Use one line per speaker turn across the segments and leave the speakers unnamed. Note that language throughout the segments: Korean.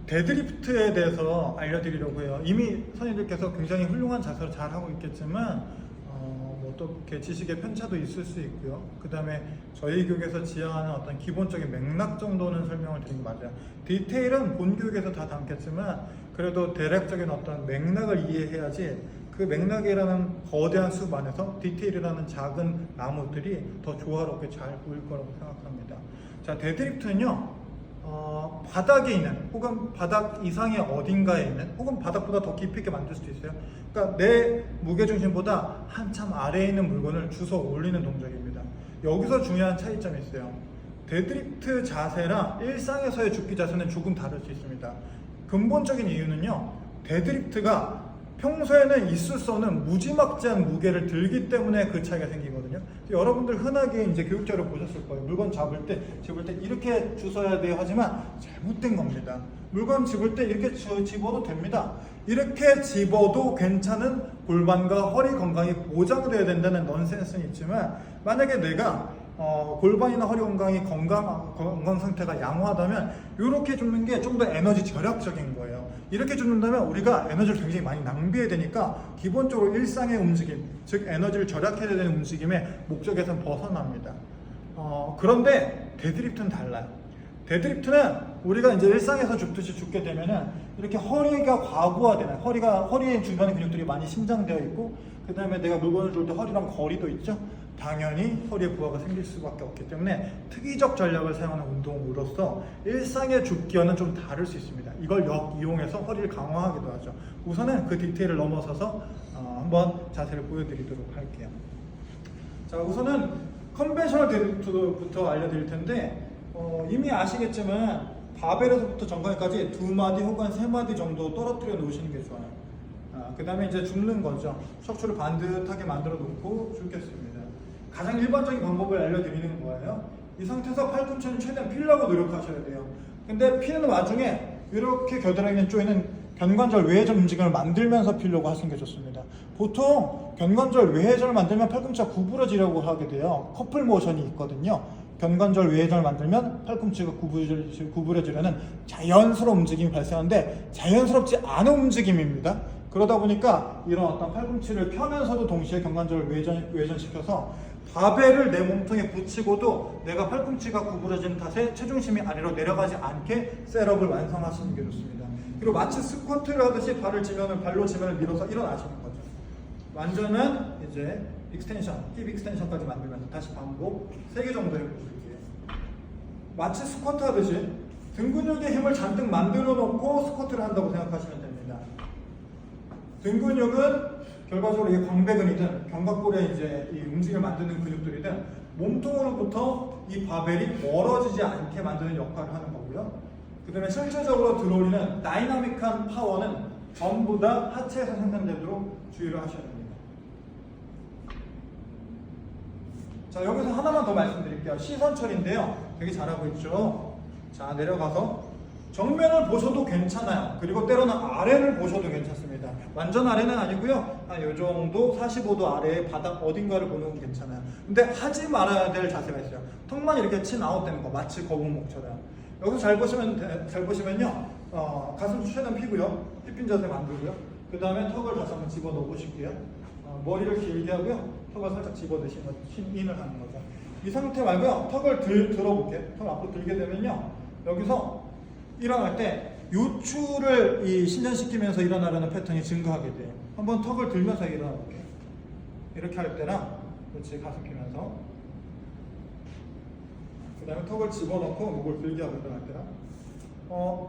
데드리프트에 대해서 알려드리려고 해요. 이미 선생님들께서 굉장히 훌륭한 자세로 잘 하고 있겠지만 또 이렇게 지식의 편차도 있을 수 있고요. 그 다음에 저희 교육에서 지향하는 어떤 기본적인 맥락 정도는 설명을 드린 게 맞아요. 디테일은 본 교육에서 다 담겠지만 그래도 대략적인 어떤 맥락을 이해해야지 그 맥락이라는 거대한 숲 안에서 디테일이라는 작은 나무들이 더 조화롭게 잘 보일 거라고 생각합니다. 자, 데드리프트는요. 바닥에 있는 혹은 바닥 이상의 어딘가에 있는 혹은 바닥보다 더 깊이 있게 만들 수도 있어요. 그러니까 내 무게중심보다 한참 아래에 있는 물건을 주워 올리는 동작입니다. 여기서 중요한 차이점이 있어요. 데드리프트 자세랑 일상에서의 줍기 자세는 조금 다를 수 있습니다. 근본적인 이유는요, 데드리프트가 평소에는 있을 수 없는 무지막지한 무게를 들기 때문에 그 차이가 생기거든요. 여러분들 흔하게 이제 교육자료 보셨을 거예요. 물건 집을 때 이렇게 주워야 돼요 하지만 잘못된 겁니다. 물건 집을 때 이렇게 집어도 됩니다. 이렇게 집어도 괜찮은 골반과 허리 건강이 보장되어야 된다는 넌센스는 있지만, 만약에 내가 골반이나 허리 건강이 건강 상태가 양호하다면 이렇게 줍는 게 좀 더 에너지 절약적인 거예요. 이렇게 줍는다면 우리가 에너지를 굉장히 많이 낭비해야 되니까 기본적으로 일상의 움직임, 즉 에너지를 절약해야 되는 움직임의 목적에서는 벗어납니다. 그런데 데드리프트는 달라요. 데드리프트는 우리가 이제 일상에서 줍듯이 줍게 되면은 이렇게 허리가 과부하되는, 허리의 주변에 근육들이 많이 신장되어 있고, 그 다음에 내가 물건을 줄 때 허리랑 거리도 있죠. 당연히 허리에 부하가 생길 수밖에 없기 때문에 특이적 전략을 사용하는 운동으로서 일상의 줍기와는 좀 다를 수 있습니다. 이걸 이용해서 허리를 강화하기도 하죠. 우선은 그 디테일을 넘어서서 한번 자세를 보여드리도록 할게요. 자, 우선은 컨벤셔널 데드리프트부터 알려드릴 텐데, 이미 아시겠지만 바벨에서부터 정강이까지 2마디 혹은 3마디 정도 떨어뜨려 놓으시는 게 좋아요. 그 다음에 이제 줍는 거죠. 척추를 반듯하게 만들어 놓고 줍겠습니다. 가장 일반적인 방법을 알려드리는 거예요. 이 상태에서 팔꿈치는 최대한 피려고 노력하셔야 돼요. 근데 피는 와중에 이렇게 겨드랑이에 쪼이는 견관절 외회전 움직임을 만들면서 피려고 하시는 게 좋습니다. 보통 견관절 외회전을 만들면 팔꿈치가 구부러지려고 하게 돼요. 커플 모션이 있거든요. 견관절 외회전을 만들면 팔꿈치가 구부러지려는 자연스러운 움직임이 발생하는데 자연스럽지 않은 움직임입니다. 그러다 보니까 이런 어떤 팔꿈치를 펴면서도 동시에 견관절을 외전시켜서 바벨을 내 몸통에 붙이고도 내가 팔꿈치가 구부러지는 탓에 체중심이 아래로 내려가지 않게 셋업을 완성하시는 게 좋습니다. 그리고 마치 스쿼트를 하듯이 발로 지면을 밀어서 일어나시는 거죠. 완전한 이제 익스텐션, 힙 익스텐션까지 만들면서 다시 반복 3개 정도 해볼게요. 마치 스쿼트 하듯이 등 근육의 힘을 잔뜩 만들어 놓고 스쿼트를 한다고 생각하시면 됩니다. 등 근육은 결과적으로 이게 광배근이든 견갑골에 이제 이 움직임을 만드는 근육들이든 몸통으로부터 이 바벨이 멀어지지 않게 만드는 역할을 하는 거고요. 그 다음에 실질적으로 들어올리는 다이나믹한 파워는 전부 다 하체에서 생산되도록 주의를 하셔야 됩니다. 자, 여기서 하나만 더 말씀드릴게요. 시선 처리인데요. 되게 잘하고 있죠. 자, 내려가서 정면을 보셔도 괜찮아요. 그리고 때로는 아래를 보셔도 괜찮습니다. 완전 아래는 아니고요. 한 요 정도 45도 아래의 바닥 어딘가를 보는 건 괜찮아요. 근데 하지 말아야 될 자세가 있어요. 턱만 이렇게 친 아웃되는 거, 마치 거북목처럼. 여기서 잘 보시면요. 가슴 최대한 피고요. 휘핀 자세 만들고요. 그 다음에 턱을 다시 한번 집어 넣어 보실게요. 머리를 길게 하고요. 턱을 살짝 집어 넣으시는 거죠. 인을 하는 거죠. 이 상태 말고요. 턱을 들어볼게요. 턱을 앞으로 들게 되면요. 여기서 일어날 때 요추를 신전시키면서 일어나려는 패턴이 증가하게 돼요. 한번 턱을 들면서 일어나 볼게요. 이렇게 할 때랑, 그렇지, 가슴 펴면서. 그 다음에 턱을 집어넣고 목을 들게 하고 일어날 때랑.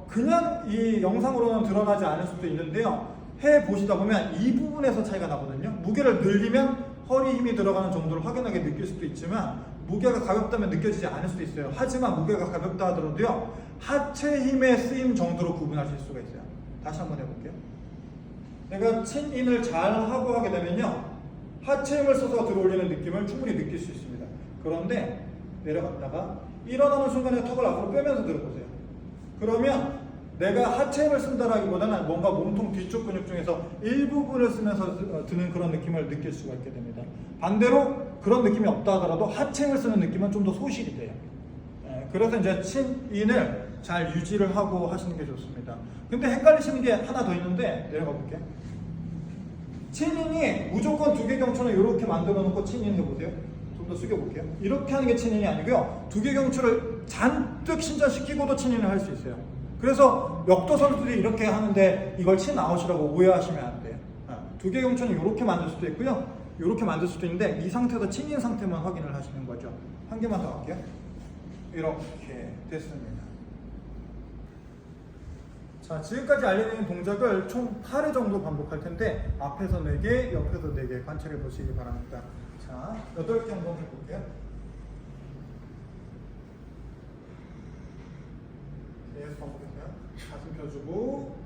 그냥 이 영상으로는 드러나지 않을 수도 있는데요. 해보시다 보면 이 부분에서 차이가 나거든요. 무게를 늘리면 허리 힘이 들어가는 정도를 확연하게 느낄 수도 있지만 무게가 가볍다면 느껴지지 않을 수도 있어요. 하지만 무게가 가볍다 하더라도요, 하체 힘의 쓰임 정도로 구분하실 수가 있어요. 다시 한번 해볼게요. 내가 친인을 잘 하고 하게 되면요, 하체 힘을 써서 들어올리는 느낌을 충분히 느낄 수 있습니다. 그런데 내려갔다가 일어나는 순간에 턱을 앞으로 빼면서 들어보세요. 그러면 내가 하체 힘을 쓴다라기보다는 뭔가 몸통 뒤쪽 근육 중에서 일부분을 쓰면서 드는 그런 느낌을 느낄 수가 있게 됩니다. 반대로 그런 느낌이 없다 하더라도 하체 힘을 쓰는 느낌은 좀 더 소실이 돼요. 그래서 이제 친인을 잘 유지를 하고 하시는 게 좋습니다. 근데 헷갈리시는 게 하나 더 있는데 내려가 볼게요. 친인이 무조건 두개경추는 이렇게 만들어 놓고 친인 해보세요. 좀 더 숙여볼게요. 이렇게 하는 게 친인이 아니고요. 두개경추를 잔뜩 신전시키고도 친인을 할 수 있어요. 그래서 역도 선수들이 이렇게 하는데 이걸 친아웃이라고 오해하시면 안 돼요. 두개경추는 이렇게 만들 수도 있고요. 이렇게 만들 수도 있는데 이 상태에서 친인 상태만 확인을 하시는 거죠. 한 개만 더 할게요. 이렇게 됐습니다. 자, 지금까지 알려드린 동작을 총 8회 정도 반복할 텐데 앞에서 4개, 옆에서 4개 관찰해 보시기 바랍니다. 자, 8개 한번 해볼게요. 계속 반복해서요. 가슴 펴주고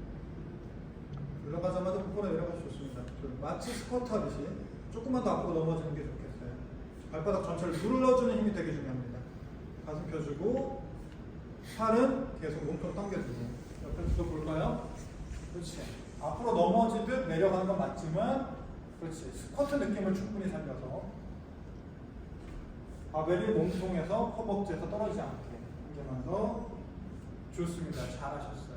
올라가자마자 똑바로 내려가시 좋습니다. 마치 스쿼트 하듯이 조금만 더 앞으로 넘어지는 게 좋겠어요. 발바닥 전체를 눌러주는 힘이 되게 중요합니다. 가슴 펴주고 팔은 계속 몸통 당겨주고 옆에서도 볼까요? 그렇지. 앞으로 넘어지듯 내려가는 건 맞지만 그렇지. 스쿼트 느낌을 충분히 살려서 바벨이 몸통에서 허벅지에서 떨어지지 않게 한 개만 더. 좋습니다. 잘하셨어요.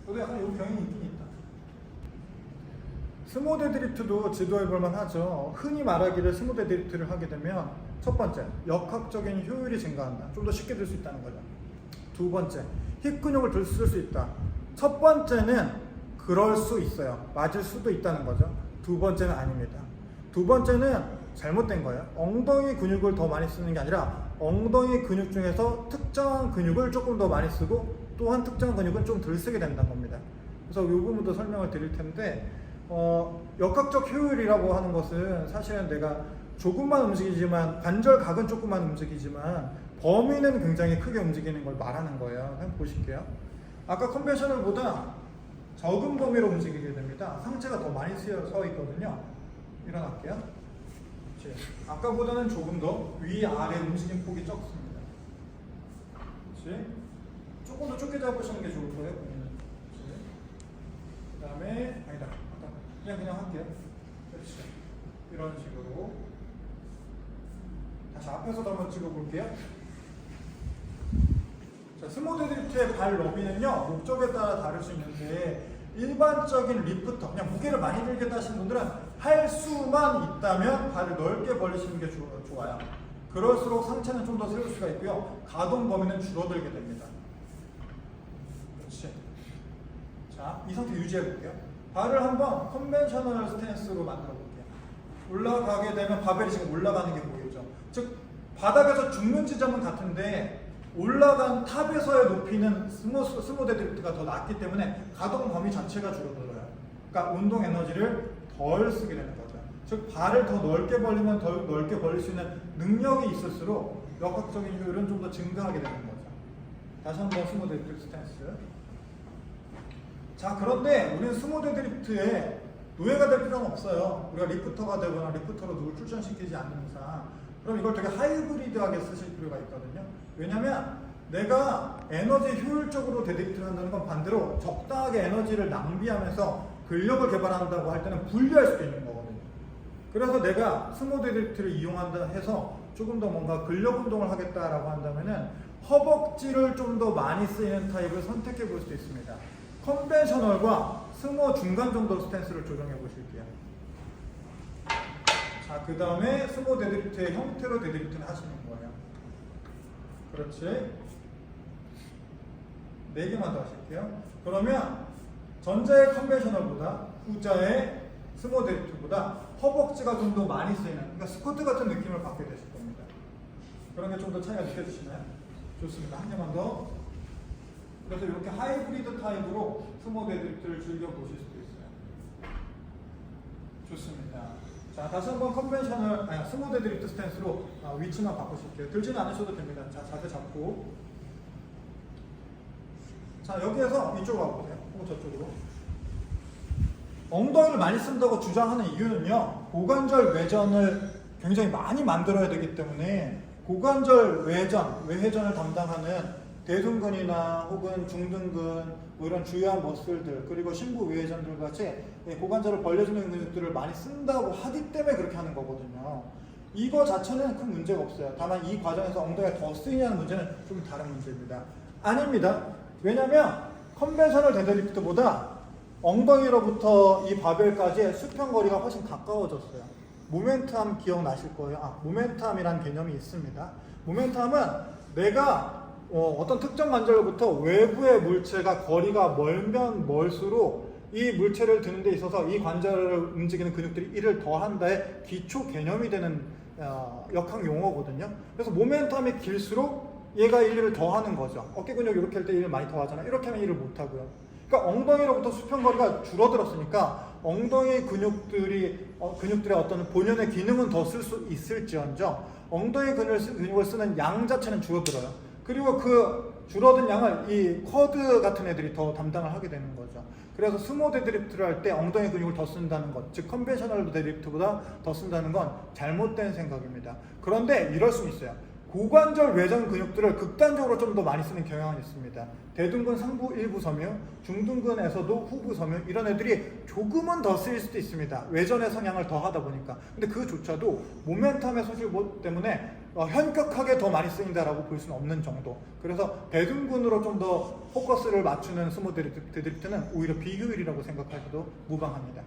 저도 약간 이 병이 있긴 있다. 스모 데드리프트도 지도해볼만 하죠. 흔히 말하기를 스모 데드리프트를 하게 되면 첫 번째, 역학적인 효율이 증가한다. 좀 더 쉽게 들 수 있다는 거죠. 두 번째, 힙 근육을 들 수 있다. 첫 번째는 그럴 수 있어요. 맞을 수도 있다는 거죠. 두 번째는 아닙니다. 두 번째는 잘못된 거예요. 엉덩이 근육을 더 많이 쓰는 게 아니라 엉덩이 근육 중에서 특정한 근육을 조금 더 많이 쓰고 또한 특정한 근육은 좀 덜 쓰게 된다는 겁니다. 그래서 이 부분도 설명을 드릴 텐데 역학적 효율이라고 하는 것은 사실은 내가 조금만 움직이지만 관절각은 조금만 움직이지만 범위는 굉장히 크게 움직이는 걸 말하는 거예요. 한번 보실게요. 아까 컨벤셔널보다 적은 범위로 움직이게 됩니다. 상체가 더 많이 서 있거든요. 일어날게요. 그렇지. 아까보다는 조금 더 위아래 움직임 폭이 적습니다. 그렇지. 조금 더 좁게 잡으시는 게 좋을 거예요. 그 다음에 아니다. 그냥 할게요. 그렇지. 이런 식으로 다시 앞에서도 한번 찍어볼게요. 자, 스모 데드리프트의 발 너비는요 목적에 따라 다를 수 있는데 일반적인 리프터, 그냥 무게를 많이 들겠다 하시는 분들은 할 수만 있다면 발을 넓게 벌리시는 게 좋아요. 그럴수록 상체는 좀 더 세울 수가 있고요. 가동 범위는 줄어들게 됩니다. 그렇지. 자, 이 상태 유지해 볼게요. 발을 한번 컨벤셔널 스탠스로 만들어 볼게요. 올라가게 되면 바벨이 지금 올라가는 게 보이죠. 즉 바닥에서 죽는 지점은 같은데 올라간 탑에서의 높이는 스모 데드리프트가 더 낮기 때문에 가동 범위 자체가 줄어들어요. 그러니까 운동 에너지를 덜 쓰게 되는 거죠. 즉 발을 더 넓게 벌리면 더 넓게 벌릴 수 있는 능력이 있을수록 역학적인 효율은 좀 더 증가하게 되는 거죠. 다시 한번 스모 데드리프트 스탠스. 자, 그런데 우리는 스모 데드리프트에 노예가 될 필요는 없어요. 우리가 리프터가 되거나 리프터로 누굴 출전시키지 않는 이상 그럼 이걸 되게 하이브리드하게 쓰실 필요가 있거든요. 왜냐면 내가 에너지 효율적으로 데드리프트를 한다는 건 반대로 적당하게 에너지를 낭비하면서 근력을 개발한다고 할 때는 분리할 수도 있는 거거든요. 그래서 내가 스모 데드리프트를 이용한다 해서 조금 더 뭔가 근력 운동을 하겠다라고 한다면은 허벅지를 좀 더 많이 쓰이는 타입을 선택해 볼 수도 있습니다. 컨벤셔널과 스모 중간 정도 스탠스를 조정해 보실게요. 자, 그 다음에 스모 데드리프트의 형태로 데드리프트는 하시는 거예요. 그렇지. 4개만 더 하실게요. 그러면 전자의 컨벤셔널보다 후자의 스모 데드리프트보다 허벅지가 좀 더 많이 쓰이는, 그러니까 스쿼트 같은 느낌을 받게 되실 겁니다. 그런 게 좀 더 차이가 느껴지시나요? 좋습니다. 한 개만 더. 그래서 이렇게 하이브리드 타입으로 스모 데드리프트를 즐겨보실 수도 있어요. 좋습니다. 자, 다시 한번 스모 데드리프트 스탠스로 위치만 바꾸실게요. 들지는 않으셔도 됩니다. 자, 자세 잡고. 자, 여기에서 이쪽으로 와보세요. 저쪽으로. 엉덩이를 많이 쓴다고 주장하는 이유는요, 고관절 외전을 굉장히 많이 만들어야 되기 때문에 고관절 외회전을 담당하는 대둔근이나 혹은 중둔근, 뭐 이런 주요한 머슬들, 그리고 심부 외회전들 같이 고관절을 벌려주는 근육들을 많이 쓴다고 하기 때문에 그렇게 하는 거거든요. 이거 자체는 큰 문제가 없어요. 다만 이 과정에서 엉덩이가 더 쓰이냐는 문제는 좀 다른 문제입니다. 아닙니다. 왜냐하면 컨벤셔널 데드리프트보다 엉덩이로부터 이 바벨까지의 수평거리가 훨씬 가까워졌어요. 모멘텀 기억나실 거예요. 모멘텀이라는 개념이 있습니다. 모멘텀은 내가 어떤 특정 관절로부터 외부의 물체가 거리가 멀면 멀수록 이 물체를 드는 데 있어서 이 관절을 움직이는 근육들이 1을 더한다의 기초 개념이 되는 역학 용어거든요. 그래서 모멘텀이 길수록 얘가 1을 더하는 거죠. 어깨 근육 이렇게 할 때 1을 많이 더하잖아요. 이렇게 하면 1을 못하고요. 그러니까 엉덩이로부터 수평거리가 줄어들었으니까 엉덩이 근육들의 어떤 본연의 기능은 더 쓸 수 있을지언정 엉덩이 근육을 쓰는 양 자체는 줄어들어요. 그리고 그 줄어든 양을 이 쿼드 같은 애들이 더 담당을 하게 되는 거죠. 그래서 스모 데드리프트를 할 때 엉덩이 근육을 더 쓴다는 것, 즉 컨벤셔널 데드리프트보다 더 쓴다는 건 잘못된 생각입니다. 그런데 이럴 수는 있어요. 고관절 외전 근육들을 극단적으로 좀 더 많이 쓰는 경향은 있습니다. 대둔근 상부 일부 섬유, 중둔근에서도 후부 섬유 이런 애들이 조금은 더 쓰일 수도 있습니다. 외전의 성향을 더 하다 보니까. 근데 그조차도 모멘텀의 소질 때문에 현격하게 더 많이 쓰인다라고 볼 수는 없는 정도. 그래서 대둔근으로 좀 더 포커스를 맞추는 스모 데드리프트는 오히려 비효율이라고 생각하셔도 무방합니다.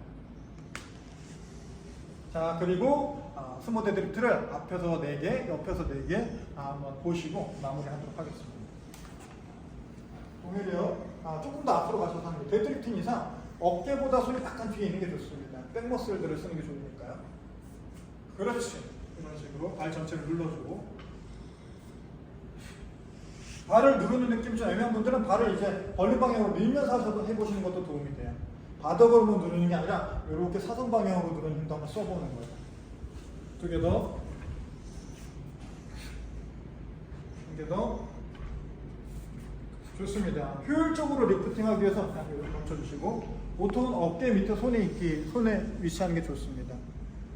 자, 그리고 스모 데드리프트를 앞에서 4개, 옆에서 4개 한번 보시고 마무리하도록 하겠습니다. 오히려 조금 더 앞으로 가셔서 하는 게 데드리프트 이상 어깨보다 손이 약간 뒤에 있는 게 좋습니다. 백머슬들을 쓰는 게 좋으니까요. 그렇지. 이런 식으로 발 전체를 눌러주고 발을 누르는 느낌이 좀 애매한 분들은 발을 이제 벌린 방향으로 밀면서 하셔도 해보시는 것도 도움이 돼요. 바닥으로만 누르는 게 아니라 이렇게 사선 방향으로 누르는 힘도 한번 써보는 거예요. 2개 더. 1개 더. 좋습니다. 효율적으로 리프팅하기 위해서 그냥 이렇게 멈춰주시고 보통은 어깨 밑에 손에 위치하는 게 좋습니다.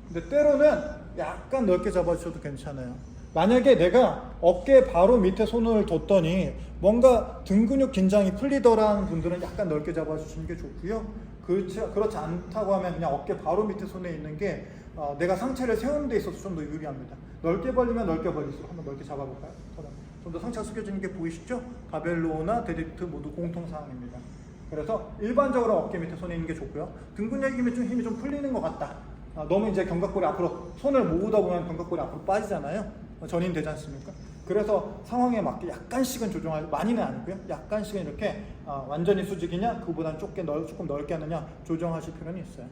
근데 때로는 약간 넓게 잡아주셔도 괜찮아요. 만약에 내가 어깨 바로 밑에 손을 뒀더니 뭔가 등 근육 긴장이 풀리더라는 분들은 약간 넓게 잡아주시는 게 좋고요. 그렇지 않다고 하면 그냥 어깨 바로 밑에 손에 있는 게 내가 상체를 세우는 데 있어서 좀 더 유리합니다. 넓게 벌리면 넓게 벌릴수록 한번 넓게 잡아볼까요? 좀 더 상체가 숙여지는 게 보이시죠? 바벨로나 데드리프트 모두 공통사항입니다. 그래서 일반적으로 어깨 밑에 손에 있는 게 좋고요. 등 근육에 힘이 좀 풀리는 것 같다. 너무 이제 견갑골이 앞으로 손을 모으다 보면 견갑골이 앞으로 빠지잖아요. 전인되지 않습니까? 그래서 상황에 맞게 약간씩은 조정할, 많이는 아니고요. 약간씩은 이렇게 완전히 수직이냐, 그보다는 조금 넓게 하느냐 조정하실 필요는 있어요.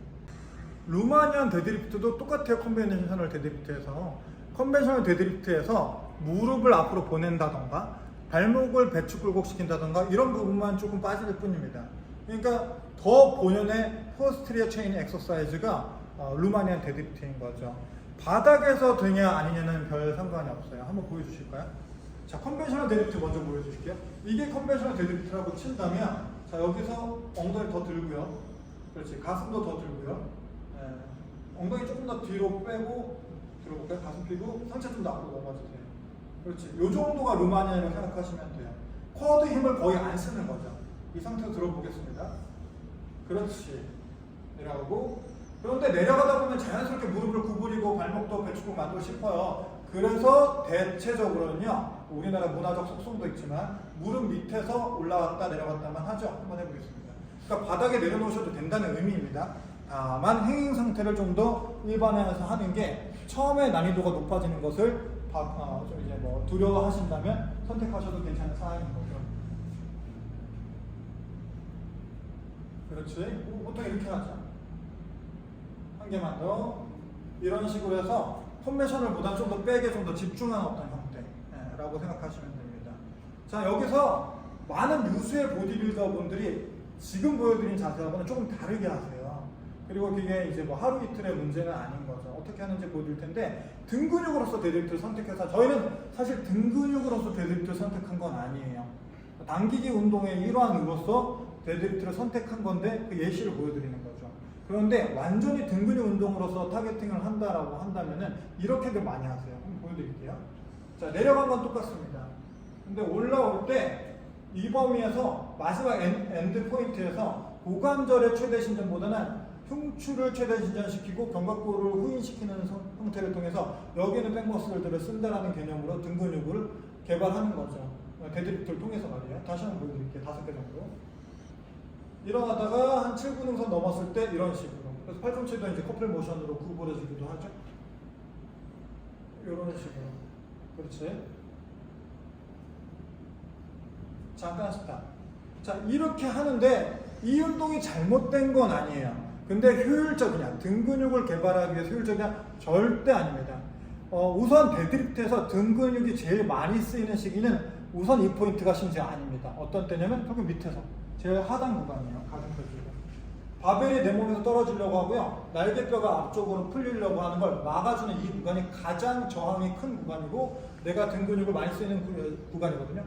루마니안 데드리프트도 똑같아요. 컨벤셔널 데드리프트에서. 컨벤셔널 데드리프트에서 무릎을 앞으로 보낸다던가 발목을 배축 굴곡시킨다던가 이런 부분만 조금 빠질 뿐입니다. 그러니까 더 본연의 포스트리어 체인 엑서사이즈가 루마니안 데드리프트인 거죠. 바닥에서 되냐 아니냐는 별 상관이 없어요. 한번 보여주실까요? 자, 컨벤셔널 데드리프트 먼저 보여주실게요. 이게 컨벤셔널 데드리프트라고 친다면, 자, 여기서 엉덩이 더 들고요. 그렇지, 가슴도 더 들고요. 엉덩이 조금 더 뒤로 빼고 들어볼까요? 가슴 펴고 상체 좀 더 앞으로 넘어주세요. 그렇지, 요 정도가 루마니아라고 생각하시면 돼요. 쿼드 힘을 거의 안 쓰는 거죠. 이 상태로 들어보겠습니다. 그렇지, 내려가고. 그런데 내려가다 보면 자연스럽게 무릎을 구부리고 발목도 배축을 만들고 싶어요. 그래서 대체적으로는요, 우리나라 문화적 속성도 있지만 무릎 밑에서 올라갔다 내려갔다만 하죠. 한번 해보겠습니다. 그러니까 바닥에 내려놓으셔도 된다는 의미입니다. 다만 행행 상태를 좀 더 일반화해서 하는 게 처음에 난이도가 높아지는 것을 좀 이제 뭐 두려워하신다면 선택하셔도 괜찮은 사항인 거죠. 그렇지. 보통 이렇게 하죠. 한 개만 더. 이런 식으로 해서 컨벤셔널보다 좀 더 백에 좀 더 집중한 어떤 형태라고 생각하시면 됩니다. 자, 여기서 많은 유수의 보디빌더 분들이 지금 보여드린 자세하고는 조금 다르게 하세요. 그리고 그게 이제 뭐 하루 이틀의 문제는 아닌 거죠. 어떻게 하는지 보여드릴 텐데, 등 근육으로서 데드리프트를 선택해서, 저희는 사실 등 근육으로서 데드리프트를 선택한 건 아니에요. 당기기 운동의 일환으로서 데드리프트를 선택한 건데 그 예시를 보여드리는 거죠. 그런데 완전히 등 근육 운동으로서 타겟팅을 한다라고 한다면은 이렇게들 많이 하세요. 한번 보여드릴게요. 자, 내려간 건 똑같습니다. 근데 올라올 때 이 범위에서 마지막 엔드 포인트에서 고관절의 최대 신전보다는 흉추를 최대 진전시키고 견갑골을 후인시키는 형태를 통해서 여기는 백머슬들을 쓴다라는 개념으로 등 근육을 개발하는 거죠. 데드리프트를 통해서 말이에요. 다시 한번 보여드릴게요. 5개 정도. 일어나다가 한 7구능선 넘었을 때 이런 식으로. 그래서 팔꿈치도 이제 커플 모션으로 구부러지기도 하죠. 이런 식으로. 그렇지. 잠깐 스탑. 자, 이렇게 하는데 이 운동이 잘못된 건 아니에요. 근데 효율적이냐? 등 근육을 개발하기 위해서 효율적이냐? 절대 아닙니다. 우선 데드리프트에서 등 근육이 제일 많이 쓰이는 시기는 우선 이 포인트가 심지어 아닙니다. 어떤 때냐면 여기 밑에서 제일 하단 구간이에요. 가슴 펴주고. 바벨이 내 몸에서 떨어지려고 하고요. 날개뼈가 앞쪽으로 풀리려고 하는 걸 막아주는 이 구간이 가장 저항이 큰 구간이고 내가 등 근육을 많이 쓰이는 구간이거든요.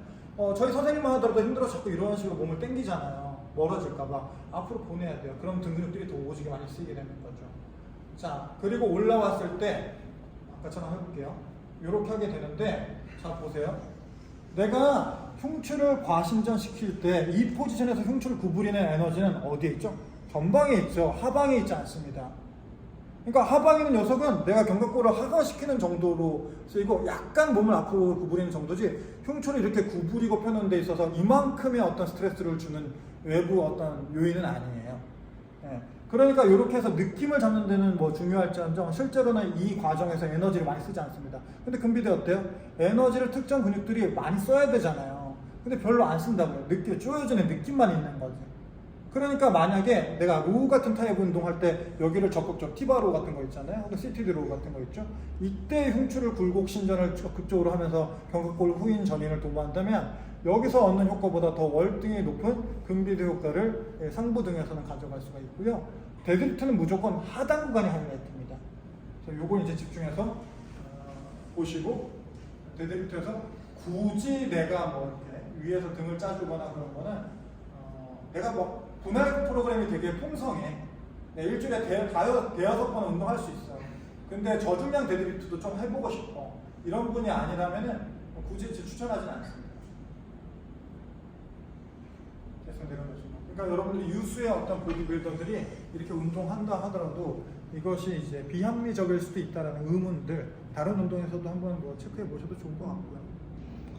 저희 선생님만 하더라도 힘들어서 자꾸 이런 식으로 몸을 당기잖아요. 멀어질까봐 앞으로 보내야 돼요. 그럼 등 근육들이 더 오지게 많이 쓰이게 되는 거죠. 자, 그리고 올라왔을 때 아까처럼 해볼게요. 이렇게 하게 되는데 자 보세요. 내가 흉추를 과신전시킬 때 이 포지션에서 흉추를 구부리는 에너지는 어디에 있죠? 전방에 있죠. 하방에 있지 않습니다. 그러니까 하방에 있는 녀석은 내가 견갑골을 하강시키는 정도로 쓰이고 약간 몸을 앞으로 구부리는 정도지 흉추를 이렇게 구부리고 펴는 데 있어서 이만큼의 어떤 스트레스를 주는 외부 어떤 요인은 아니에요. 예. 그러니까 이렇게 해서 느낌을 잡는 데는 뭐 중요할지언정 실제로는 이 과정에서 에너지를 많이 쓰지 않습니다. 근데 금비대 어때요? 에너지를 특정 근육들이 많이 써야 되잖아요. 근데 별로 안 쓴다고요. 느낌, 쪼여지는 느낌만 있는 거지. 그러니까 만약에 내가 로우 같은 타입 운동할 때 여기를 적극적으로 티바로우 같은 거 있잖아요. 혹은 시티드 로우 같은 거 있죠. 이때 흉추를 굴곡 신전을 적극적으로 하면서 견갑골 후인 전인을 도모한다면 여기서 얻는 효과보다 더 월등히 높은 근비대 효과를 상부 등에서는 가져갈 수가 있고요. 데드리프트는 무조건 하단 구간이 하이라이트입니다. 그래서 요거 이제 집중해서 보시고 데드리프트에서 굳이 내가 뭐 이렇게 위에서 등을 짜주거나 그런 거는 내가 뭐 분할 프로그램이 되게 풍성해. 네, 일주일에 대여섯 번 운동할 수 있어. 근데 저중량 데드리프트도 좀 해보고 싶어. 이런 분이 아니라면은 굳이 추천하진 않습니다. 그러니까 여러분들이 유수의 어떤 보디빌더들이 이렇게 운동한다 하더라도 이것이 이제 비합리적일 수도 있다라는 의문들 다른 운동에서도 한번 뭐 체크해 보셔도 좋을 것 같고요.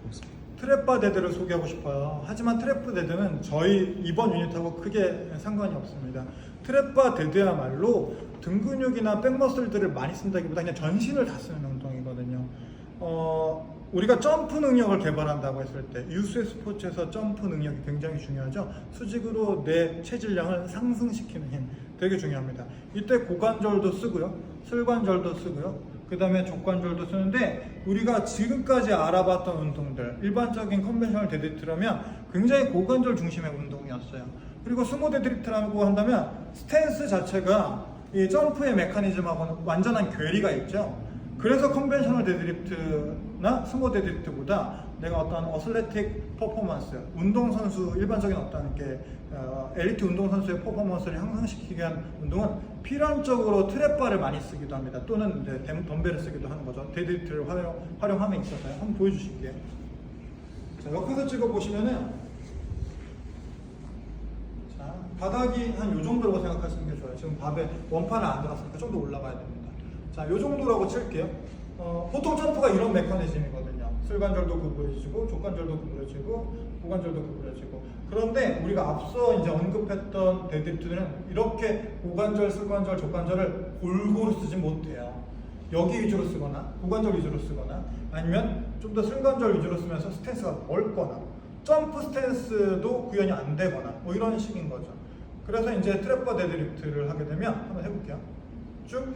그렇습니다. 트랩바 데드를 소개하고 싶어요. 하지만 트랩바 데드는 저희 이번 유닛하고 크게 상관이 없습니다. 트랩바 데드야말로 등 근육이나 백머슬들을 많이 쓴다기보다 그냥 전신을 다 쓰는 운동이거든요. 우리가 점프 능력을 개발한다고 했을 때 유수의 스포츠에서 점프 능력이 굉장히 중요하죠. 수직으로 내 체질량을 상승시키는 힘 되게 중요합니다. 이때 고관절도 쓰고요. 슬관절도 쓰고요. 그 다음에 족관절도 쓰는데 우리가 지금까지 알아봤던 운동들 일반적인 컨벤셔널 데드리프트라면 굉장히 고관절 중심의 운동이었어요. 그리고 스모 데드리프트라고 한다면 스탠스 자체가 이 점프의 메커니즘하고는 완전한 괴리가 있죠. 그래서 컨벤셔널 데드리프트나 스모 데드리프트보다 내가 어떤 어슬레틱 퍼포먼스, 운동선수 일반적인 어떤 게 엘리트 운동선수의 퍼포먼스를 향상시키기 위한 운동은 필연적으로 트랩바를 많이 쓰기도 합니다. 또는 이제 덤벨을 쓰기도 하는 거죠. 데드리프트를 활용함에 있어서요. 한번 보여주실게요. 자, 옆에서 찍어보시면은 자, 바닥이 한 요 정도라고 생각하시는 게 좋아요. 지금 밥에 원판을 안 들었으니까 좀 더 올라가야 됩니다. 자, 요 정도라고 칠게요. 보통 점프가 이런 메커니즘이거든요. 슬관절도 구부러지고, 족관절도 구부러지고, 고관절도 구부러지고. 그런데 우리가 앞서 이제 언급했던 데드리프트는 이렇게 고관절, 슬관절, 족관절을 골고루 쓰지 못해요. 여기 위주로 쓰거나, 고관절 위주로 쓰거나, 아니면 좀 더 슬관절 위주로 쓰면서 스탠스가 넓거나, 점프 스탠스도 구현이 안 되거나, 뭐 이런 식인 거죠. 그래서 이제 트랩바 데드리프트를 하게 되면, 한번 해볼게요. 쭉.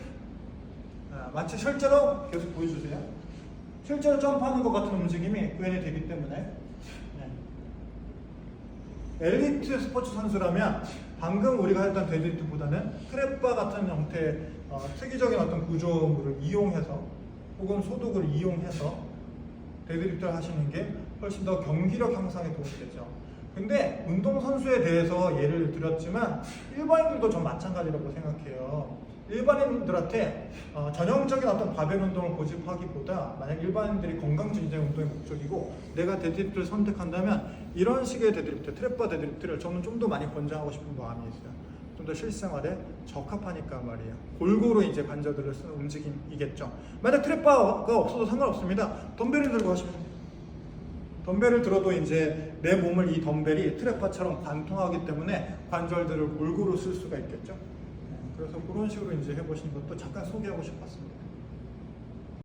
마치 실제로 계속 보여주세요. 실제로 점프하는 것 같은 움직임이 구현이 되기 때문에 엘리트 스포츠 선수라면 방금 우리가 했던 데드리프트보다는 트랩바 같은 형태의 특이적인 어떤 구조물을 이용해서 혹은 소독을 이용해서 데드리프트를 하시는 게 훨씬 더 경기력 향상에 도움이 되죠. 근데 운동선수에 대해서 예를 들었지만 일반인들도 전 마찬가지라고 생각해요. 일반인들한테 전형적인 어떤 바벨 운동을 고집하기보다 만약 일반인들이 건강 증진 운동의 목적이고 내가 데드리프트를 선택한다면 이런 식의 데드리프트, 트랩바 데드리프트를 저는 좀 더 많이 권장하고 싶은 마음이 있어요. 좀 더 실생활에 적합하니까 말이에요. 골고루 이제 관절들을 쓰는 움직임이겠죠. 만약 트랩바가 없어도 상관없습니다. 덤벨을 들고 하시면 돼요. 덤벨을 들어도 이제 내 몸을 이 덤벨이 트랩바처럼 관통하기 때문에 관절들을 골고루 쓸 수가 있겠죠. 그래서 그런 식으로 이제 해보시는 것도 잠깐 소개하고 싶었습니다.